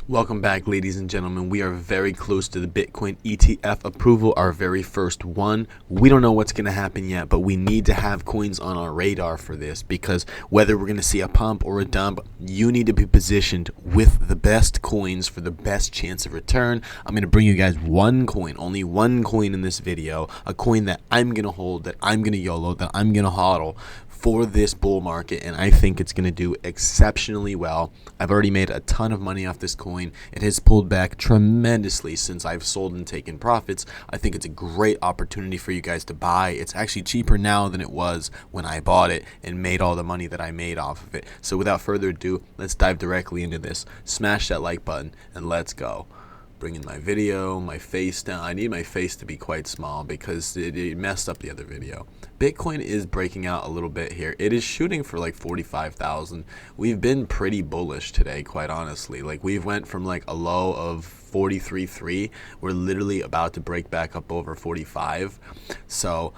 Welcome back, ladies and gentlemen. We are very close to the Bitcoin ETF approval, our very first one. We don't know what's going to happen yet, but we need to have coins on our radar for this, because whether we're going to see a pump or a dump, you need to be positioned with the best coins for the best chance of return. I'm going to bring you guys one coin, only one coin in this video, a coin that I'm going to hold, that I'm going to YOLO, that I'm going to hodl for this bull market, and I think it's going to do exceptionally well. I've already made a ton of money off this coin. It has pulled back tremendously since I've sold and taken profits. I think it's a great opportunity for you guys to buy. It's actually cheaper now than it was when I bought it and made all the money that I made off of it. So without further ado, let's dive directly into this. Smash that like button and let's go. Bring in my video, my face down. I need my face to be quite small because it messed up the other video. Bitcoin is breaking out a little bit here. It is shooting for like 45,000. We've been pretty bullish today, quite honestly. Like, we've went from like a low of 43.3. We're literally about to break back up over 45. So,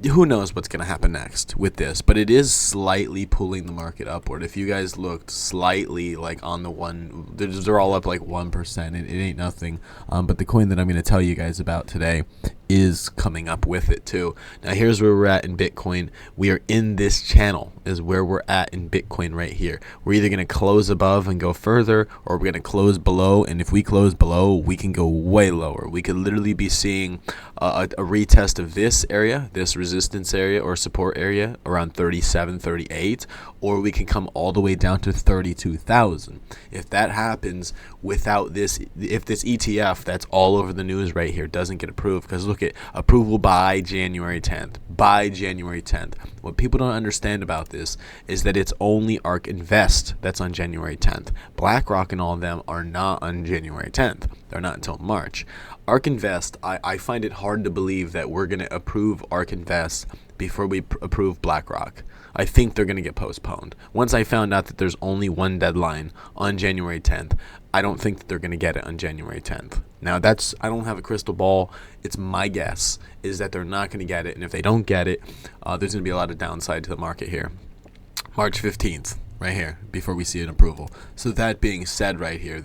who knows what's going to happen next with this, but it is slightly pulling the market upward. If you guys looked slightly like on the one, they're all up like 1%. It ain't nothing. But the coin that I'm going to tell you guys about today is coming up with it too. Now here's where we're at in Bitcoin. We are in this channel is where we're at in Bitcoin right here. We're either going to close above and go further, or we're going to close below, and if we close below, we can go way lower. We could literally be seeing a retest of this area, this resistance area or support area around 37, 38, or we can come all the way down to 32,000. If that happens without this, if this ETF that's all over the news right here doesn't get approved, because look at approval by January 10th, by January 10th. What people don't understand about this is that it's only ARK Invest that's on January 10th. BlackRock and all of them are not on January 10th. They're not until March. ARK Invest, I find it hard to believe that we're going to approve ARK Invest before we approve BlackRock. I think they're going to get postponed. Once I found out that there's only one deadline on January 10th, I don't think that they're going to get it on January 10th. Now, I don't have a crystal ball. It's my guess is that they're not going to get it. And if they don't get it, there's going to be a lot of downside to the market here. March 15th. Right here, before we see an approval. So that being said right here,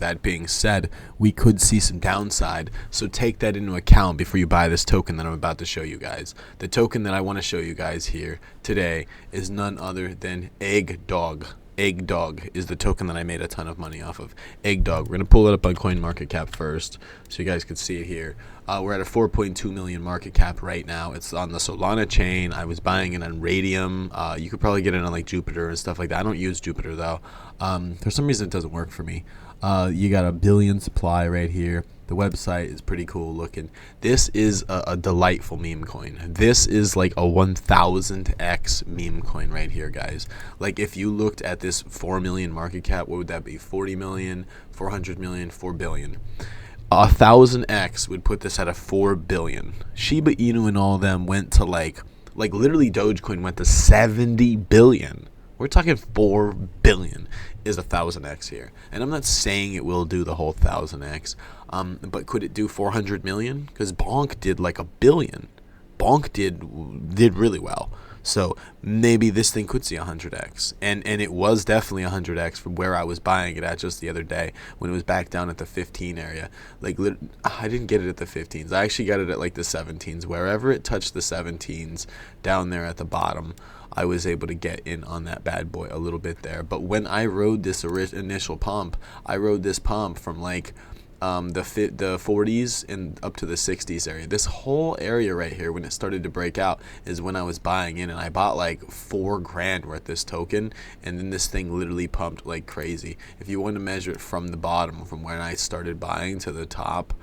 we could see some downside. So take that into account before you buy this token that I'm about to show you guys. The token that I want to show you guys here today is none other than Egg Dog. Egg Dog is the token that I made a ton of money off of. Egg Dog. We're going to pull it up on CoinMarketCap first so you guys can see it here. We're at a 4.2 million market cap right now. It's on the Solana chain. I was buying it on Radium. You could probably get it on like Jupiter and stuff like that. I don't use Jupiter though. For some reason it doesn't work for me. You got a billion supply right here. The website is pretty cool looking. This is a delightful meme coin. This is like a 1000x meme coin right here, guys. Like, if you looked at this 4 million market cap, what would that be? 40 million, 400 million, 4 billion. 1000x would put this at a 4 billion. Shiba Inu and all of them went to like literally Dogecoin went to 70 billion. We're talking 4 billion is 1000x here. And I'm not saying it will do the whole 1000x, but could it do 400 million? Because Bonk did like a billion. Bonk did really well. So maybe this thing could see 100x. And it was definitely 100x from where I was buying it at just the other day when it was back down at the 15 area. Like, I didn't get it at the 15s. I actually got it at like the 17s. Wherever it touched the 17s down there at the bottom, I was able to get in on that bad boy a little bit there. But when I rode this initial pump, I rode this pump from like the 40s and up to the 60s area. This whole area right here, when it started to break out, is when I was buying in, and I bought like $4 grand worth this token, and then this thing literally pumped like crazy. If you want to measure it from the bottom, from when I started buying to the top,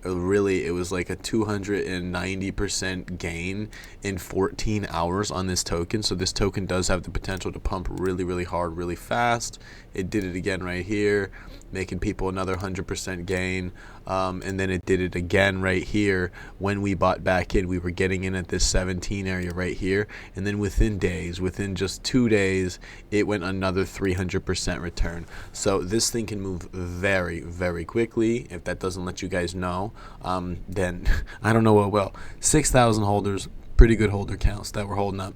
really it was like a 290% gain in 14 hours on this token. So this token does have the potential to pump really, really hard, really fast. It did it again right here, making people another 100% gain. And then it did it again right here when we bought back in. We were getting in at this 17 area right here, and then within just 2 days, it went another 300% return. So this thing can move very, very quickly. If that doesn't let you guys know, then I don't know what will. 6,000 holders, pretty good holder counts that we're holding up.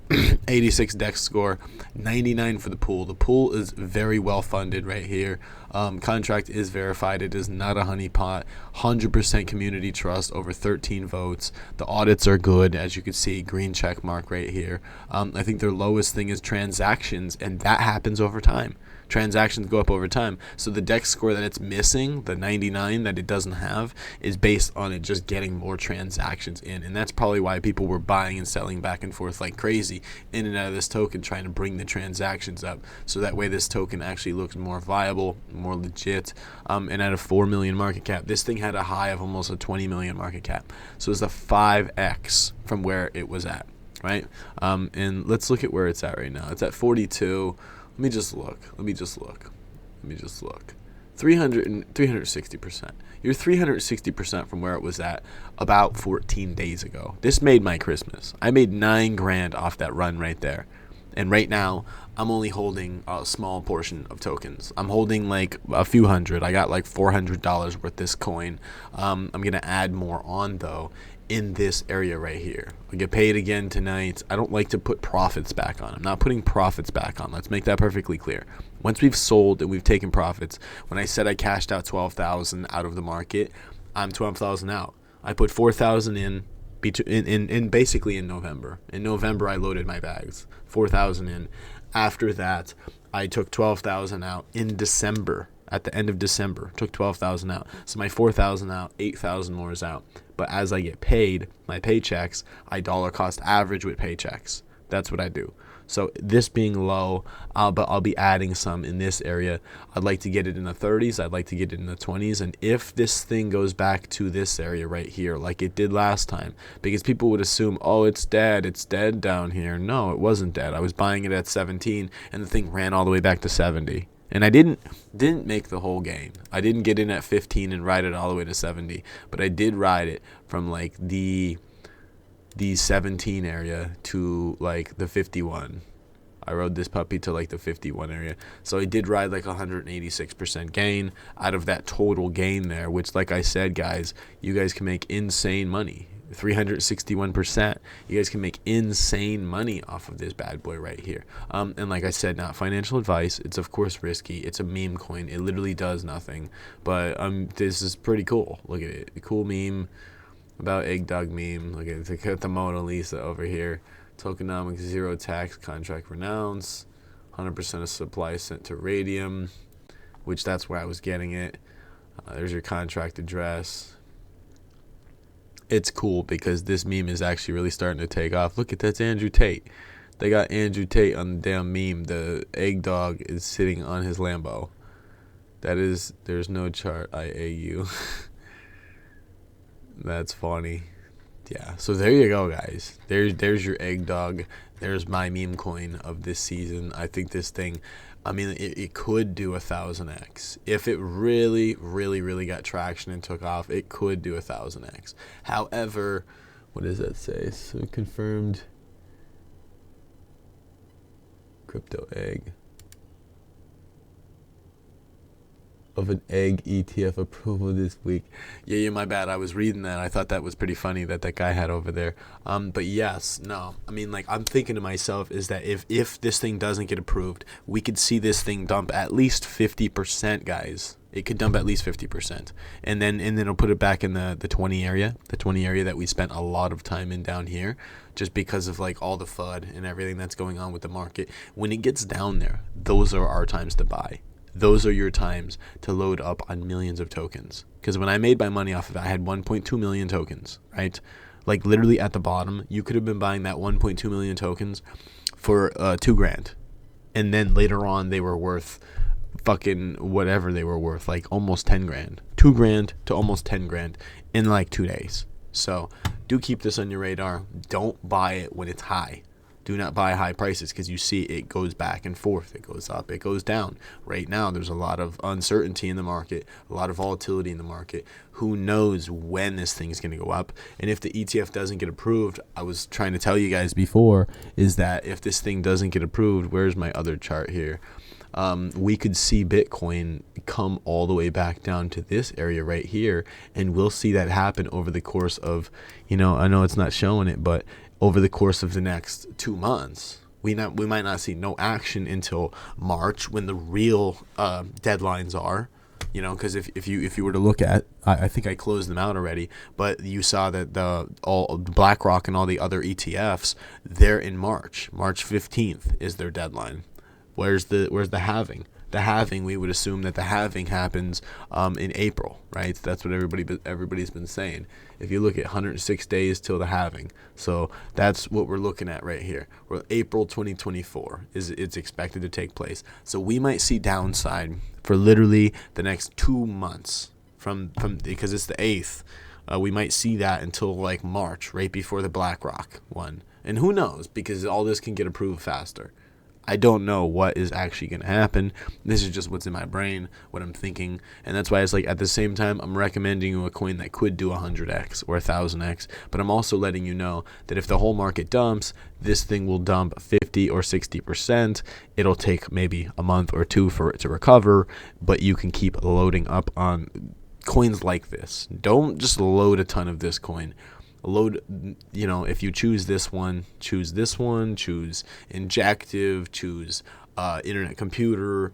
86 dex score, 99 for the pool. The pool is very well funded right here. Contract is verified. It is not a honeypot. 100% community trust, over 13 votes. The audits are good, as you can see, green check mark right here. I think their lowest thing is transactions, and that happens over time. Transactions go up over time. So the dex score that it's missing, the 99 that it doesn't have, is based on it just getting more transactions in. And that's probably why people were buying and selling back and forth like crazy in and out of this token, trying to bring the transactions up. So that way this token actually looks more viable, more legit. And at a 4 million market cap, this thing had a high of almost a 20 million market cap. So it's a 5x from where it was at, right? And let's look at where it's at right now. It's at 42. Let me just look. 360%. You're 360% from where it was at about 14 days ago. This made my Christmas. I made $9,000 off that run right there. And right now, I'm only holding a small portion of tokens. I'm holding like a few hundred. I got like $400 worth this coin. I'm going to add more on though in this area right here. I get paid again tonight. I don't like to put profits back on. I'm not putting profits back on. Let's make that perfectly clear. Once we've sold and we've taken profits, when I said I cashed out 12,000 out of the market, I'm 12,000 out. I put 4,000 in basically in November. In November, I loaded my bags, 4,000 in. After that, I took 12,000 out in December. At the end of December, took 12,000 out. So my 4,000 out, 8,000 more is out. But as I get paid, my paychecks, I dollar cost average with paychecks. That's what I do. So this being low, but I'll be adding some in this area. I'd like to get it in the 30s. I'd like to get it in the 20s. And if this thing goes back to this area right here, like it did last time, because people would assume, oh, it's dead down here. No, it wasn't dead. I was buying it at 17 and the thing ran all the way back to 70. And I didn't make the whole game. I didn't get in at 15 and ride it all the way to 70, but I did ride it from like the 17 area to like the 51. I rode this puppy to like the 51 area. So I did ride like 186% gain out of that total gain there, which, like I said, guys, you guys can make insane money. 361%. You guys can make insane money off of this bad boy right here. And like I said, not financial advice. It's of course risky. It's a meme coin. It literally does nothing. But this is pretty cool. Look at it. A cool meme about egg dog meme. Look at the Mona Lisa over here. Tokenomics, zero tax, contract renounce, 100% of supply sent to Radium, which that's where I was getting it. There's your contract address. It's cool because this meme is actually really starting to take off. Look at that's Andrew Tate. They got Andrew Tate on the damn meme. The egg dog is sitting on his Lambo. There's no chart, IAU. That's funny. Yeah, so there you go, guys. There's your egg dog. There's my meme coin of this season. I think this thing, I mean, it could do 1,000x. If it really, really, really got traction and took off, it could do 1,000x. However, what does that say? So confirmed crypto egg. Of an egg ETF approval this week. Yeah, my bad. I was reading that. I thought that was pretty funny that guy had over there. But yes, no. I mean, like, I'm thinking to myself is that if this thing doesn't get approved, we could see this thing dump at least 50%, guys. It could dump at least 50%. And then it'll put it back in the 20 area. The 20 area that we spent a lot of time in down here, just because of like all the FUD and everything that's going on with the market. When it gets down there, those are our times to buy. Those are your times to load up on millions of tokens. Because when I made my money off of it, I had 1.2 million tokens, right? Like literally at the bottom, you could have been buying that 1.2 million tokens for $2,000. And then later on, they were worth fucking whatever they were worth, like almost 10 grand. $2,000 to almost 10 grand in like 2 days. So do keep this on your radar. Don't buy it when it's high. Do not buy high prices because you see it goes back and forth. It goes up, it goes down. Right now, there's a lot of uncertainty in the market, a lot of volatility in the market. Who knows when this thing is going to go up? And if the ETF doesn't get approved, I was trying to tell you guys before, is that if this thing doesn't get approved, where's my other chart here? We could see Bitcoin come all the way back down to this area right here, and we'll see that happen over the course of, I know it's not showing it, but over the course of the next 2 months. We might not see no action until March, when the real deadlines are. Because if you were to look at, I think I closed them out already, but you saw that all BlackRock and all the other ETFs, they're in March. March 15th is their deadline. Where's the halving? The halving, we would assume that the halving happens in April, right? That's what everybody's been saying. If you look at 106 days till the halving, so that's what we're looking at right here. Well, April 2024 it's expected to take place. So we might see downside for literally the next 2 months from because it's the 8th. We might see that until like March, right before the BlackRock one. And who knows? Because all this can get approved faster. I don't know what is actually going to happen. This is just what's in my brain, what I'm thinking. And that's why it's like, at the same time, I'm recommending you a coin that could do 100x or 1000x. But I'm also letting you know that if the whole market dumps, this thing will dump 50 or 60%. It'll take maybe a month or two for it to recover, but you can keep loading up on coins like this. Don't just load a ton of this coin. Load, if you choose this one, choose Injective, choose Internet Computer.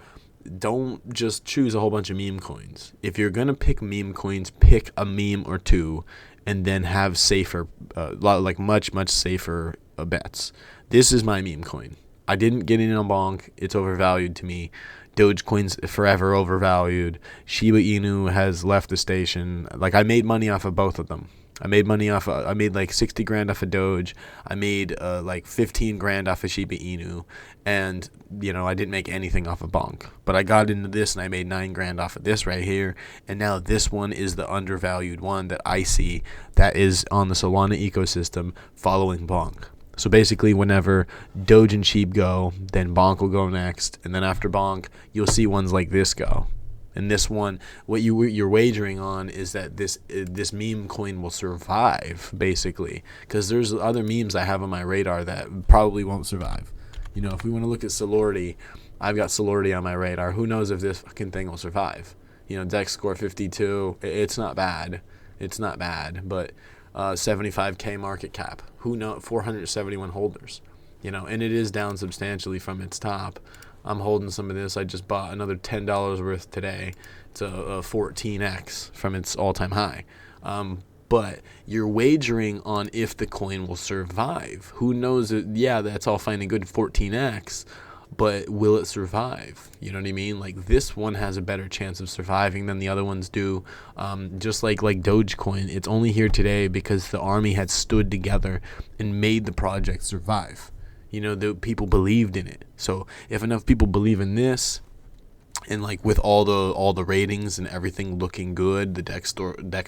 Don't just choose a whole bunch of meme coins. If you're going to pick meme coins, pick a meme or two, and then have safer, much safer bets. This is my meme coin. I didn't get in on Bonk. It's overvalued to me. Dogecoin's forever overvalued. Shiba Inu has left the station. Like, I made money off of both of them. I made like 60 grand off of Doge. I made like 15 grand off of Shiba Inu. And, I didn't make anything off of Bonk. But I got into this and I made 9 grand off of this right here. And now this one is the undervalued one that I see that is on the Solana ecosystem following Bonk. So basically, whenever Doge and Sheep go, then Bonk will go next. And then after Bonk, you'll see ones like this go. And this one, what you're wagering on is that this meme coin will survive, basically. Because there's other memes I have on my radar that probably won't survive. If we want to look at Solidity, I've got Solidity on my radar. Who knows if this fucking thing will survive? Dex score 52. It's not bad. But 75K market cap. Who knows? 471 holders. And it is down substantially from its top. I'm holding some of this. I just bought another $10 worth today. It's a 14x from its all-time high. But you're wagering on if the coin will survive. Who knows? Yeah, that's all fine and good, 14x. But will it survive? You know what I mean? Like, this one has a better chance of surviving than the other ones do. Just like Dogecoin, it's only here today because the army had stood together and made the project survive. The people believed in it. So if enough people believe in this, and like with all the ratings and everything looking good, the dex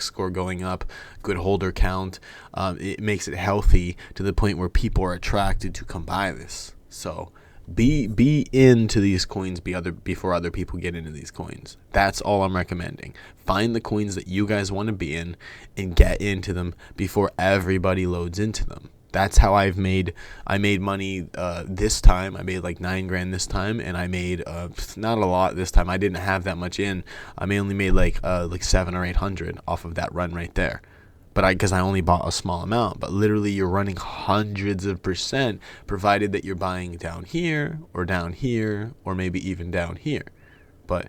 score going up, good holder count, it makes it healthy to the point where people are attracted to come buy this. So be into these coins before other people get into these coins. That's all I'm recommending. Find the coins that you guys want to be in and get into them before everybody loads into them. That's how I made money this time. I made like 9 grand this time, and I made not a lot this time. I didn't have that much in. I only made like 700 or 800 off of that run right there. But because I only bought a small amount. But literally, you're running hundreds of percent, provided that you're buying down here, or maybe even down here. But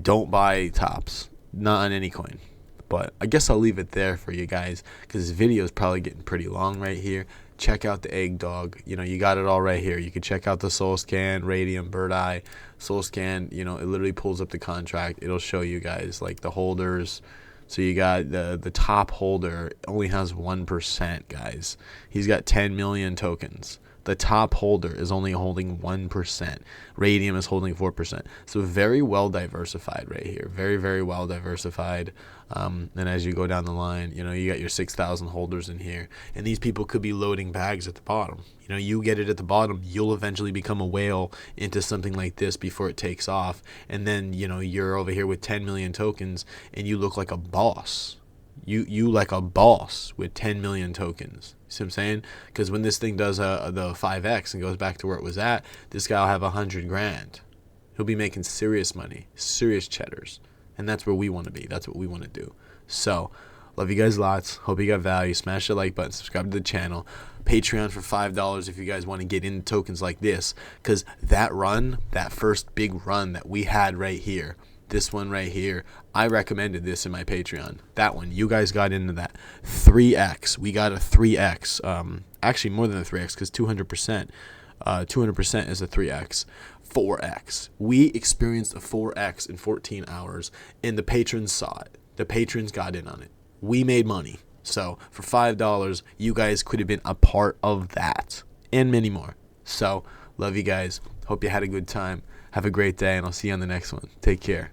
don't buy tops, not on any coin. But I guess I'll leave it there for you guys, because this video is probably getting pretty long right here. Check out the Egg Dog. You got it all right here. You can check out the Soul Scan, Radium, Bird Eye. Soul Scan, it literally pulls up the contract. It'll show you guys like the holders. So you got the top holder only has 1%, guys. He's got 10 million tokens. The top holder is only holding 1%. Radium is holding 4%. So very well diversified right here. Very, very well diversified. And as you go down the line, you got your 6,000 holders in here. And these people could be loading bags at the bottom. You get it at the bottom, you'll eventually become a whale into something like this before it takes off. And then, you're over here with 10 million tokens and you look like a boss. You like a boss with 10 million tokens. You see what I'm saying? Because when this thing does the 5x and goes back to where it was at, this guy will have 100 grand. He'll be making serious money, serious cheddars. And that's where we want to be. That's what we want to do. So Love you guys lots. Hope you got value. Smash the like button. Subscribe to the channel. Patreon for $5 if you guys want to get into tokens like this. Because that run, that first big run that we had right here, this one right here, I recommended this in my Patreon. That one, you guys got into that. 3x. We got a 3x. Actually, more than a 3x because 200%. 200% is a 3x. 4x. We experienced a 4x in 14 hours, and the patrons saw it. The patrons got in on it. We made money. So for $5, you guys could have been a part of that and many more. So love you guys. Hope you had a good time. Have a great day, and I'll see you on the next one. Take care.